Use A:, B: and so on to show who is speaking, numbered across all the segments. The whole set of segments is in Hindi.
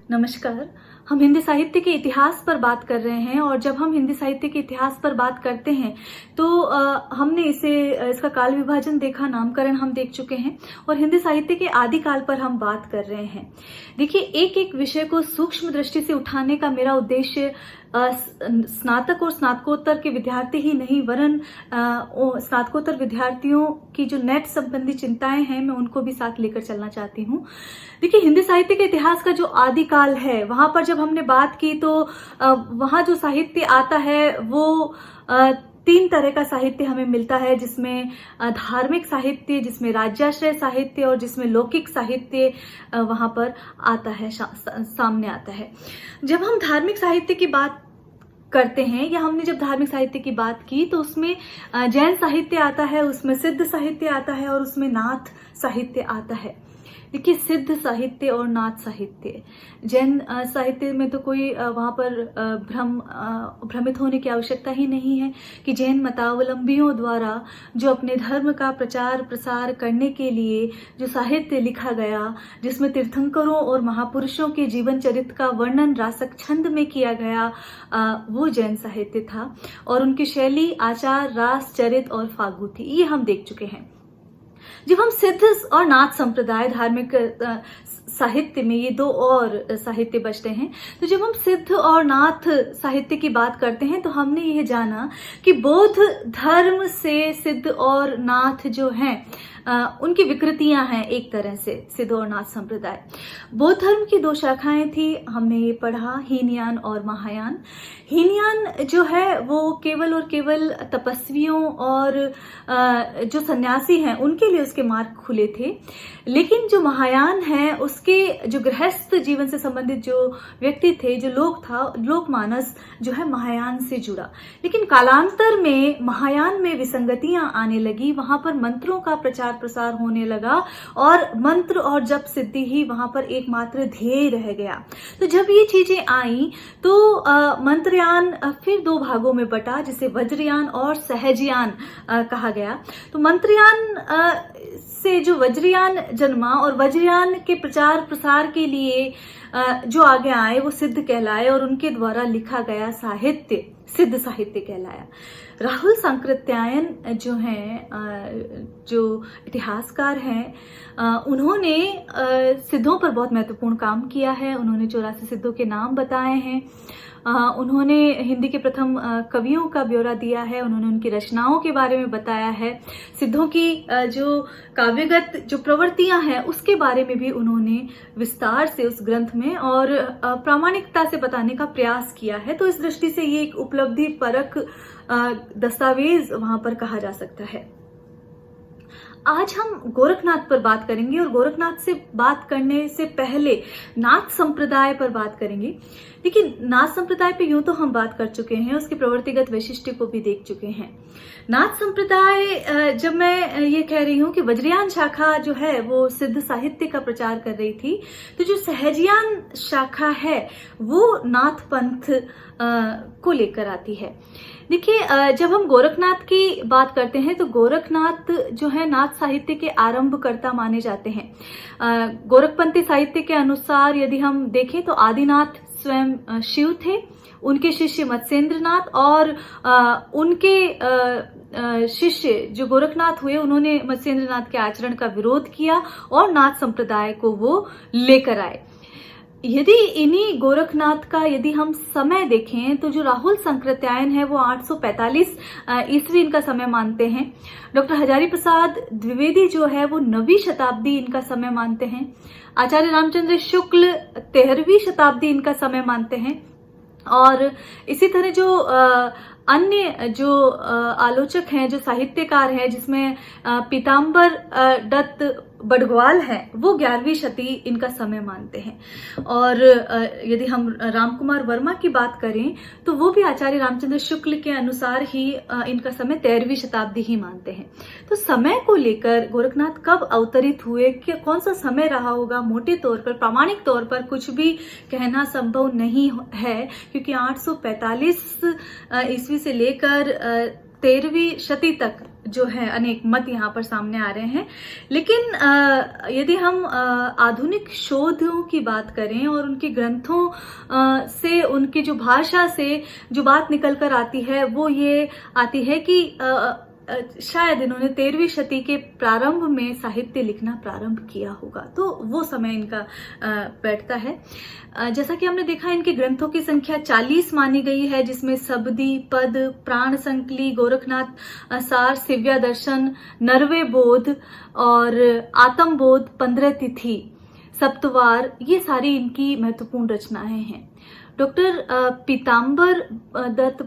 A: नमस्कार। हम हिंदी साहित्य के इतिहास पर बात कर रहे हैं और जब हम हिंदी साहित्य के इतिहास पर बात करते हैं तो हमने इसका काल विभाजन देखा, नामकरण हम देख चुके हैं और हिंदी साहित्य के आदिकाल पर हम बात कर रहे हैं। देखिए, एक एक विषय को सूक्ष्म दृष्टि से उठाने का मेरा उद्देश्य स्नातक और स्नातकोत्तर के विद्यार्थी ही नहीं वरन स्नातकोत्तर विद्यार्थियों की जो नेट संबंधी चिंताएं हैं मैं उनको भी साथ लेकर चलना चाहती हूँ। देखिए, हिंदी साहित्य के इतिहास का जो आदिकाल है वहां पर जब हमने बात की तो वहां जो साहित्य आता है वो तीन तरह का साहित्य हमें मिलता है, जिसमें धार्मिक साहित्य, जिसमें राज्याश्रय साहित्य और जिसमें लौकिक साहित्य वहां पर आता है, सामने आता है। जब हम धार्मिक साहित्य की बात करते हैं या हमने जब धार्मिक साहित्य की बात की तो उसमें जैन साहित्य आता है, उसमें सिद्ध साहित्य आता है और उसमें नाथ साहित्य आता है। देखिए, सिद्ध साहित्य और नाथ साहित्य, जैन साहित्य में तो कोई वहां पर भ्रमित होने की आवश्यकता ही नहीं है कि जैन मतावलंबियों द्वारा जो अपने धर्म का प्रचार प्रसार करने के लिए जो साहित्य लिखा गया, जिसमें तीर्थंकरों और महापुरुषों के जीवन चरित्र का वर्णन रासक छंद में किया गया, वो जैन साहित्य था और उनकी शैली आचार, रास, चरित और फागु थी। ये हम देख चुके हैं। जब हम सिद्ध और नाथ संप्रदाय धार्मिक साहित्य में, ये दो और साहित्य बचते हैं, तो जब हम सिद्ध और नाथ साहित्य की बात करते हैं तो हमने यह जाना कि बौद्ध धर्म से सिद्ध और नाथ जो हैं उनकी विकृतियां हैं एक तरह से, सिद्ध और नाथ संप्रदाय। बौद्ध धर्म की दो शाखाएं थी, हमने ये पढ़ा, हीनयान और महायान। हीनयान जो है वो केवल और केवल तपस्वियों और जो सन्यासी हैं उनके लिए उसके मार्ग खुले थे, लेकिन जो महायान है उसके जो गृहस्थ जीवन से संबंधित जो व्यक्ति थे, जो लोग था, लोकमानस जो है महायान से जुड़ा। लेकिन कालांतर में महायान में विसंगतियां आने लगी, वहां पर मंत्रों का प्रचार प्रसार होने लगा और मंत्र और जप सिद्धि ही वहां पर एकमात्र ध्येय रह गया। तो जब ये चीजें आई तो मंत्रयान फिर दो भागों में बटा, जिसे वज्रयान और सहजयान कहा गया। तो मंत्रयान से जो वज्रयान जन्मा और वज्रयान के प्रचार प्रसार के लिए जो आगे आए वो सिद्ध कहलाए और उनके द्वारा लिखा गया साहित्य सिद्ध साहित्य कहलाया। राहुल सांकृत्यायन जो हैं, जो इतिहासकार हैं, उन्होंने सिद्धों पर बहुत महत्वपूर्ण काम किया है। उन्होंने 84 सिद्धों के नाम बताए हैं। उन्होंने हिंदी के प्रथम कवियों का ब्यौरा दिया है, उन्होंने उनकी रचनाओं के बारे में बताया है, सिद्धों की जो काव्यगत जो प्रवृत्तियां हैं उसके बारे में भी उन्होंने विस्तार से उस ग्रंथ में और प्रामाणिकता से बताने का प्रयास किया है। तो इस दृष्टि से ये एक उपलब्धि परक दस्तावेज वहां पर कहा जा सकता है। आज हम गोरखनाथ पर बात करेंगे और गोरखनाथ से बात करने से पहले नाथ संप्रदाय पर बात करेंगे। देखिए, नाथ संप्रदाय पे यूं तो हम बात कर चुके हैं, उसकी प्रवृत्तिगत वैशिष्ट्य को भी देख चुके हैं। नाथ संप्रदाय, जब मैं ये कह रही हूं कि वज्रयान शाखा जो है वो सिद्ध साहित्य का प्रचार कर रही थी, तो जो सहजयान शाखा है वो नाथ पंथ को लेकर आती है। देखिए, जब हम गोरखनाथ की बात करते हैं तो गोरखनाथ जो है नाथ साहित्य के आरंभकर्ता माने जाते हैं। गोरखपंथी साहित्य के अनुसार यदि हम देखें तो आदिनाथ स्वयं शिव थे, उनके शिष्य मत्स्येंद्रनाथ और उनके शिष्य जो गोरखनाथ हुए उन्होंने मत्स्येंद्रनाथ के आचरण का विरोध किया और नाथ संप्रदाय को वो लेकर आए। यदि इन्हीं गोरखनाथ का यदि हम समय देखें तो जो राहुल सांकृत्यायन है वो 845 ईस्वी इनका समय मानते हैं। डॉक्टर हजारी प्रसाद द्विवेदी जो है वो 9वीं शताब्दी इनका समय मानते हैं। आचार्य रामचंद्र शुक्ल 13वीं शताब्दी इनका समय मानते हैं। और इसी तरह जो अन्य जो आलोचक हैं, जो साहित्यकार हैं, जिसमें पीताम्बर दत्त बड़ग्वाल हैं, वो 11वीं शती इनका समय मानते हैं। और यदि हम रामकुमार वर्मा की बात करें तो वो भी आचार्य रामचंद्र शुक्ल के अनुसार ही इनका समय 13वीं शताब्दी ही मानते हैं। तो समय को लेकर गोरखनाथ कब अवतरित हुए, कि कौन सा समय रहा होगा, मोटे तौर पर प्रामाणिक तौर पर कुछ भी कहना संभव नहीं है, क्योंकि 845 ईस्वी से लेकर 13वीं शती तक जो है अनेक मत यहाँ पर सामने आ रहे हैं। लेकिन यदि हम आधुनिक शोधों की बात करें और उनके ग्रंथों से, उनकी जो भाषा से जो बात निकल कर आती है वो ये आती है कि शायद इन्होंने 13वीं शती के प्रारंभ में साहित्य लिखना प्रारंभ किया होगा, तो वो समय इनका बैठता है। जैसा कि हमने देखा, इनके ग्रंथों की संख्या 40 मानी गई है, जिसमें सबदी, पद, प्राण संकली, गोरखनाथ सार, सिव्या दर्शन, नरवे बोध और आत्म बोध, 15 तिथि, सप्तवार, ये सारी इनकी महत्वपूर्ण रचनाएं हैं। डॉक्टर पीताम्बर दत्त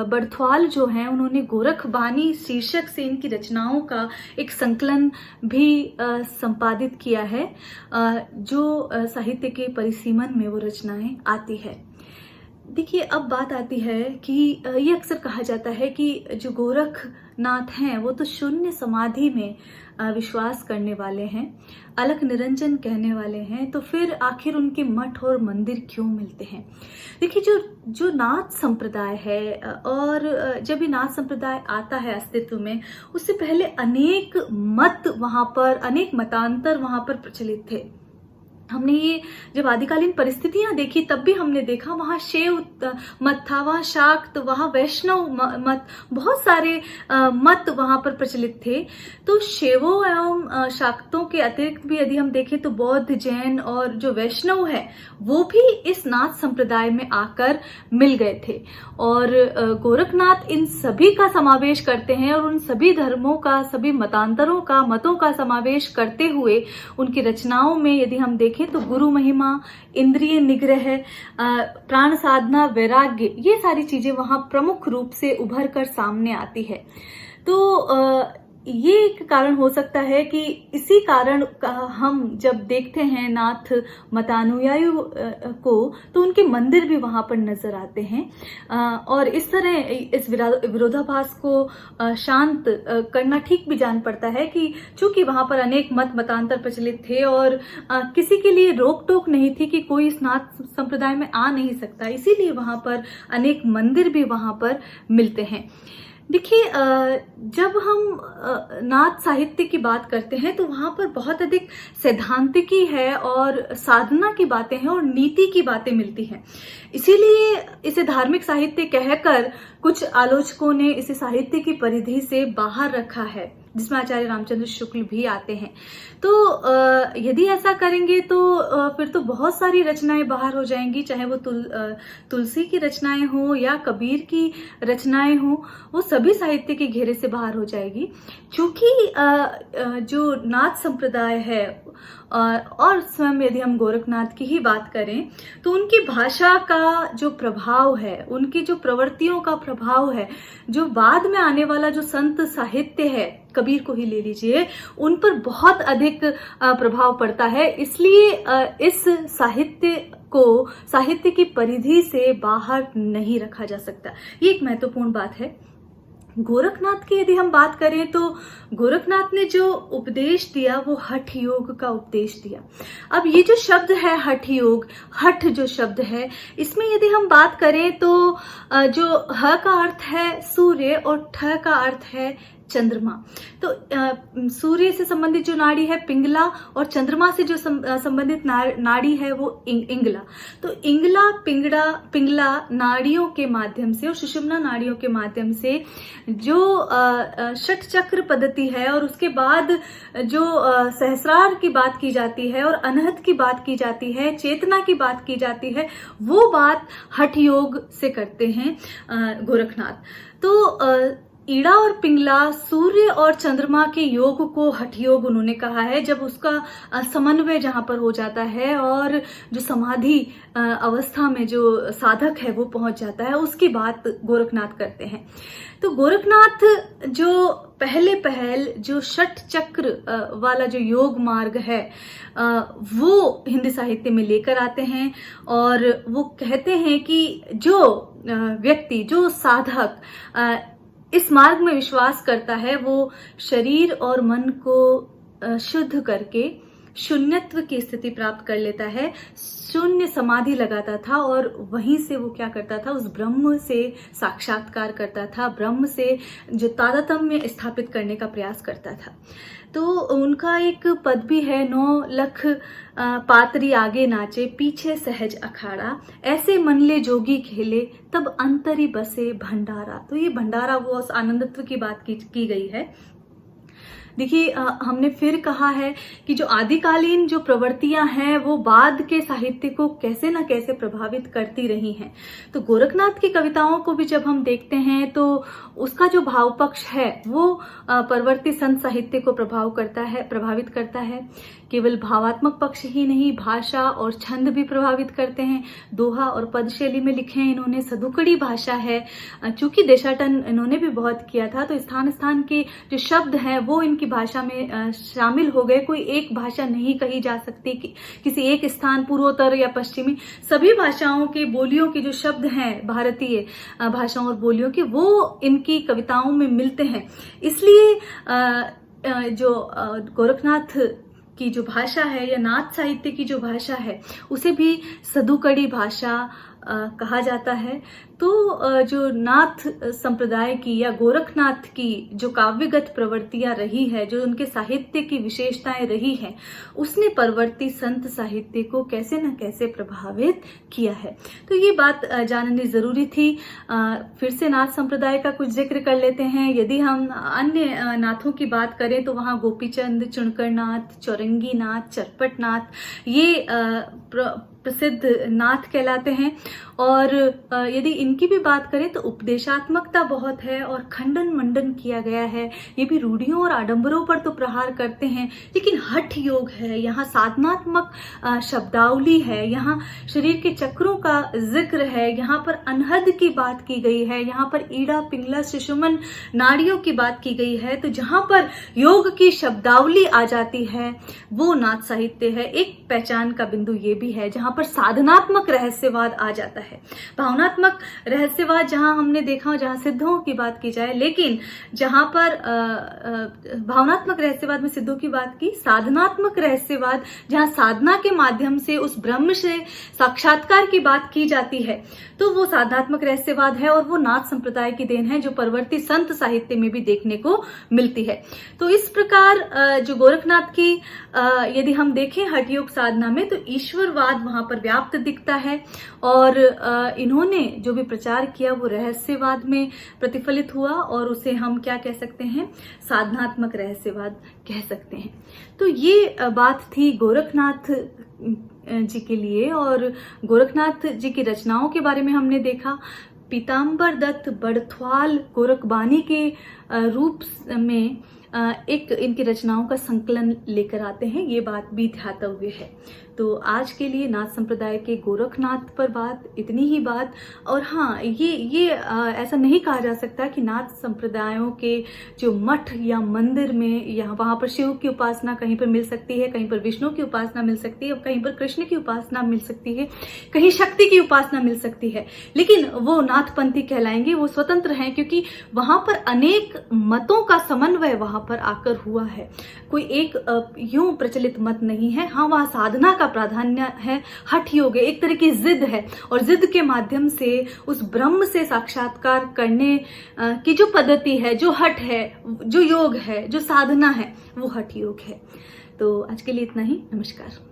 A: बड़थवाल जो हैं, उन्होंने गोरखबानी शीर्षक से इनकी रचनाओं का एक संकलन भी संपादित किया है, जो साहित्य के परिसीमन में वो रचनाएं आती है। देखिए, अब बात आती है कि ये अक्सर कहा जाता है कि जो गोरखनाथ हैं वो तो शून्य समाधि में विश्वास करने वाले हैं, अलख निरंजन कहने वाले हैं, तो फिर आखिर उनके मठ और मंदिर क्यों मिलते हैं? देखिए, जो नाथ संप्रदाय है, और जब ये नाथ संप्रदाय आता है अस्तित्व में, उससे पहले अनेक मत वहां पर, अनेक मतांतर वहां पर प्रचलित थे। हमने ये जब आदिकालीन परिस्थितियां देखी तब भी हमने देखा, वहां शैव मत था, वहां शाक्त, वहां वैष्णव मत, बहुत सारे मत वहां पर प्रचलित थे। तो शैवों एवं शाक्तों के अतिरिक्त भी यदि हम देखें तो बौद्ध, जैन और जो वैष्णव है वो भी इस नाथ संप्रदाय में आकर मिल गए थे। और गोरखनाथ इन सभी का समावेश करते हैं, और उन सभी धर्मों का, सभी मतांतरों का, मतों का समावेश करते हुए उनकी रचनाओं में यदि हम देखें तो गुरु महिमा, इंद्रिय निग्रह, प्राण साधना, वैराग्य, ये सारी चीजें वहां प्रमुख रूप से उभर कर सामने आती है। तो ये एक कारण हो सकता है कि इसी कारण हम जब देखते हैं नाथ मतानुयायियों को, तो उनके मंदिर भी वहां पर नजर आते हैं। और इस तरह इस विरोधाभास को शांत करना ठीक भी जान पड़ता है कि चूंकि वहां पर अनेक मतांतर प्रचलित थे और किसी के लिए रोक टोक नहीं थी कि कोई इस नाथ संप्रदाय में आ नहीं सकता, इसीलिए वहां पर अनेक मंदिर भी वहां पर मिलते हैं। देखिए, जब हम नाथ साहित्य की बात करते हैं तो वहां पर बहुत अधिक सैद्धांतिकी है और साधना की बातें हैं और नीति की बातें मिलती हैं। इसीलिए इसे धार्मिक साहित्य कहकर कुछ आलोचकों ने इसे साहित्य की परिधि से बाहर रखा है, जिसमें आचार्य रामचंद्र शुक्ल भी आते हैं। तो यदि ऐसा करेंगे तो फिर तो बहुत सारी रचनाएं बाहर हो जाएंगी, चाहे वो तुलसी की रचनाएं हो या कबीर की रचनाएं हो, वो सभी साहित्य के घेरे से बाहर हो जाएगी। क्योंकि जो नाथ संप्रदाय है और स्वयं यदि हम गोरखनाथ की ही बात करें तो उनकी भाषा का जो प्रभाव है, उनकी जो प्रवृत्तियों का प्रभाव है, जो बाद में आने वाला जो संत साहित्य है, कबीर को ही ले लीजिए, उन पर बहुत अधिक प्रभाव पड़ता है। इसलिए इस साहित्य को साहित्य की परिधि से बाहर नहीं रखा जा सकता। ये एक महत्वपूर्ण बात है। गोरखनाथ की यदि हम बात करें तो गोरखनाथ ने जो उपदेश दिया वो हठ योग का उपदेश दिया। अब ये जो शब्द है हठ योग, हठ जो शब्द है, इसमें यदि हम बात करें तो जो ह का अर्थ है सूर्य और ठ का अर्थ है चंद्रमा। तो सूर्य से संबंधित जो नाड़ी है पिंगला और चंद्रमा से जो संबंधित नाड़ी है वो इंगला। तो इंगला, पिंगला नाड़ियों के माध्यम से और सुषुम्ना नाड़ियों के माध्यम से जो षट चक्र पद्धति है और उसके बाद जो सहस्रार की बात की जाती है और अनहत की बात की जाती है, चेतना की बात की जाती है, वो बात हठ योग से करते हैं गोरखनाथ। तो ईड़ा और पिंगला, सूर्य और चंद्रमा के योग को हठ योग उन्होंने कहा है, जब उसका समन्वय जहां पर हो जाता है और जो समाधि अवस्था में जो साधक है वो पहुंच जाता है, उसकी बात गोरखनाथ करते हैं। तो गोरखनाथ जो पहल जो षट चक्र वाला जो योग मार्ग है वो हिंदी साहित्य में लेकर आते हैं और वो कहते हैं कि जो व्यक्ति, जो साधक इस मार्ग में विश्वास करता है वो शरीर और मन को शुद्ध करके शून्यत्व की स्थिति प्राप्त कर लेता है, शून्य समाधि लगाता था और वहीं से वो क्या करता था, उस ब्रह्म से साक्षात्कार करता था, ब्रह्म से जो तादात्म्य स्थापित करने का प्रयास करता था। तो उनका एक पद भी है, 9 लख पातरी आगे नाचे, पीछे सहज अखाड़ा, ऐसे मनले जोगी खेले, तब अंतरी बसे भंडारा। तो ये भंडारा वो उस आनंदत्व की बात की गई है। देखिए, हमने फिर कहा है कि जो आदिकालीन जो प्रवृत्तियां हैं वो बाद के साहित्य को कैसे न कैसे प्रभावित करती रही हैं। तो गोरखनाथ की कविताओं को भी जब हम देखते हैं तो उसका जो भाव पक्ष है वो परवर्ती संत साहित्य को प्रभावित करता है। केवल भावात्मक पक्ष ही नहीं, भाषा और छंद भी प्रभावित करते हैं। दोहा और पद शैली में लिखे हैं इन्होंने, सदुकड़ी भाषा है। चूंकि देशाटन इन्होंने भी बहुत किया था, तो स्थान स्थान के जो शब्द हैं वो इनकी भाषा में शामिल हो गए। कोई एक भाषा नहीं कही जा सकती कि किसी एक स्थान, पूर्वोत्तर या पश्चिमी, सभी भाषाओं के बोलियों के जो शब्द हैं भारतीय भाषाओं और बोलियों के, वो इनकी कविताओं में मिलते हैं। इसलिए जो गोरखनाथ की जो भाषा है या नाथ साहित्य की जो भाषा है उसे भी सदुकड़ी भाषा कहा जाता है। तो जो नाथ संप्रदाय की या गोरखनाथ की जो काव्यगत प्रवृत्तियां रही है, जो उनके साहित्य की विशेषताएं रही हैं, उसने परवर्ती संत साहित्य को कैसे न कैसे प्रभावित किया है। तो ये बात जाननी जरूरी थी। फिर से नाथ संप्रदाय का कुछ जिक्र कर लेते हैं। यदि हम अन्य नाथों की बात करें तो वहाँ गोपीचंद, चुनकर नाथ, चौरंगी नाथ, चरपट नाथ, ये प्रसिद्ध नाथ कहलाते हैं। और यदि इनकी भी बात करें तो उपदेशात्मकता बहुत है और खंडन मंडन किया गया है। ये भी रूढ़ियों और आडंबरों पर तो प्रहार करते हैं, लेकिन हठ योग है, यहाँ साधनात्मक शब्दावली है, यहाँ शरीर के चक्रों का जिक्र है, यहाँ पर अनहद की बात की गई है, यहाँ पर ईड़ा, पिंगला, सुषुमन नाड़ियों की बात की गई है। तो जहाँ पर योग की शब्दावली आ जाती है वो नाथ साहित्य है। एक पहचान का बिंदु ये भी है जहाँ पर साधनात्मक रहस्यवाद आ जाता है। भावनात्मक रहस्यवाद जहां हमने देखा, जहां सिद्धों की बात की जाए, लेकिन जहां पर भावनात्मक रहस्यवाद में सिद्धों की बात की, साधनात्मक रहस्यवाद जहां साधना के माध्यम से उस ब्रह्म से साक्षात्कार की बात की जाती है, तो वो साधनात्मक रहस्यवाद है और वो नाथ संप्रदाय की देन है जो परवर्ती संत साहित्य में भी देखने को मिलती है। तो इस प्रकार जो गोरखनाथ की यदि हम देखें हठ योग साधना में, तो ईश्वरवाद वहां पर व्याप्त दिखता है और इन्होंने जो भी प्रचार किया वो रहस्यवाद में प्रतिफलित हुआ और उसे हम क्या कह सकते हैं, साधनात्मक रहस्यवाद कह सकते हैं। तो ये बात थी गोरखनाथ जी के लिए। और गोरखनाथ जी की रचनाओं के बारे में हमने देखा। पीताम्बर दत्त बड़थवाल गोरखबानी के रूप में एक इनकी रचनाओं का संकलन लेकर आते हैं, ये बात भी ध्यातव्य है। तो आज के लिए नाथ संप्रदाय के गोरखनाथ पर बात, इतनी ही बात। और हाँ, ये ऐसा नहीं कहा जा सकता कि नाथ संप्रदायों के जो मठ या मंदिर में या वहां पर शिव की उपासना कहीं पर मिल सकती है, कहीं पर विष्णु की उपासना मिल सकती है, कहीं पर कृष्ण की उपासना मिल सकती है, कहीं शक्ति की उपासना मिल सकती है, लेकिन वो नाथपंथी कहलाएंगे, वो स्वतंत्र हैं, क्योंकि वहां पर अनेक मतों का समन्वय वहां पर आकर हुआ है। कोई एक यूं प्रचलित मत नहीं है। हाँ, वहां साधना का प्राधान्य है, हठ योग है, एक तरह की जिद है, और जिद के माध्यम से उस ब्रह्म से साक्षात्कार करने की जो पद्धति है, जो हठ है, जो योग है, जो साधना है, वो हठ योग है। तो आज के लिए इतना ही। नमस्कार।